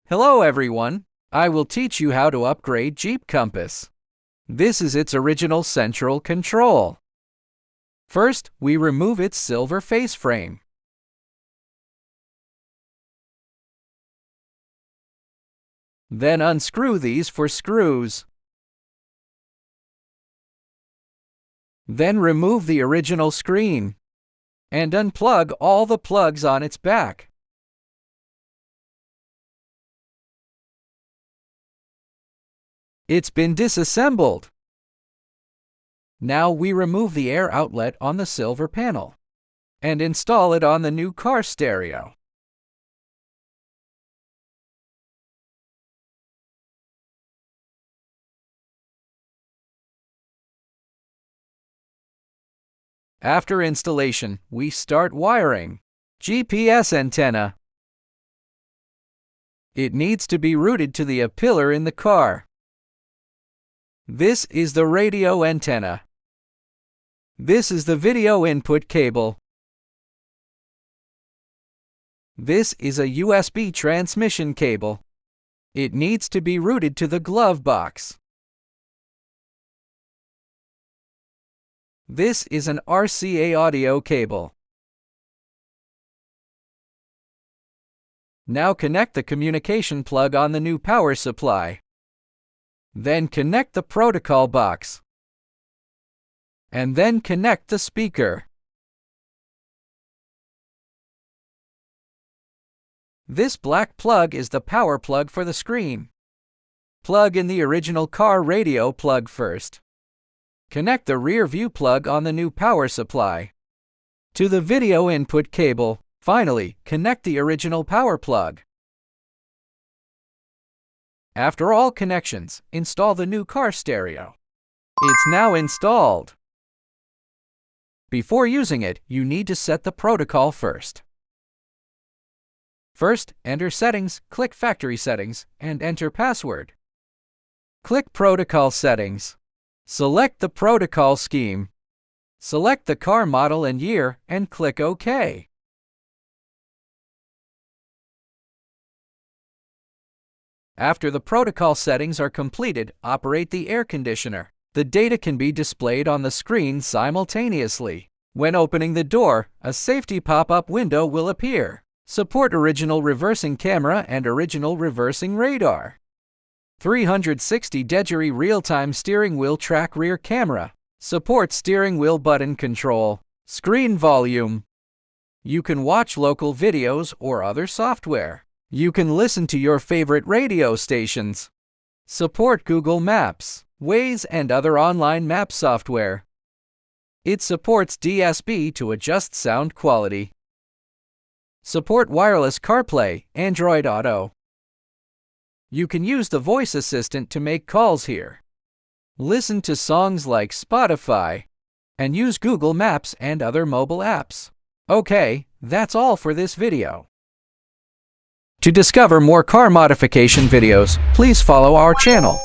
Hello everyone, I will teach you how to upgrade Jeep Compass. This is its original central control. First, we remove its silver face frame. Then unscrew these 4 screws. Then remove the original screen and unplug all the plugs on its back. It's been disassembled. Now we remove the air outlet on the silver panel and install it on the new car stereo. After installation, we start wiring. GPS antenna. It needs to be routed to the pillar in the car. This is the radio antenna. This is the video input cable. This is a USB transmission cable. It needs to be routed to the glove box. This is an RCA audio cable. Now connect the communication plug on the new power supply. Then connect the protocol box. And then connect the speaker. This black plug is the power plug for the screen. Plug in the original car radio plug first. Connect the rear view plug on the new power supply to the video input cable. Finally, connect the original power plug. After all connections, install the new car stereo. It's now installed. Before using it, you need to set the protocol first. First, enter Settings, click Factory Settings, and enter Password. Click Protocol Settings. Select the protocol scheme. Select the car model and year, and click OK. After the protocol settings are completed, operate the air conditioner. The data can be displayed on the screen simultaneously. When opening the door, a safety pop-up window will appear. Support original reversing camera and original reversing radar. 360-degree real-time steering wheel track rear camera. Support steering wheel button control. Screen volume. You can watch local videos or other software. You can listen to your favorite radio stations. Support Google Maps, Waze, and other online map software. It supports DSP to adjust sound quality. Support Wireless CarPlay, Android Auto. You can use the voice assistant to make calls here. Listen to songs like Spotify, and use Google Maps and other mobile apps. Okay, that's all for this video. To discover more car modification videos, please follow our channel.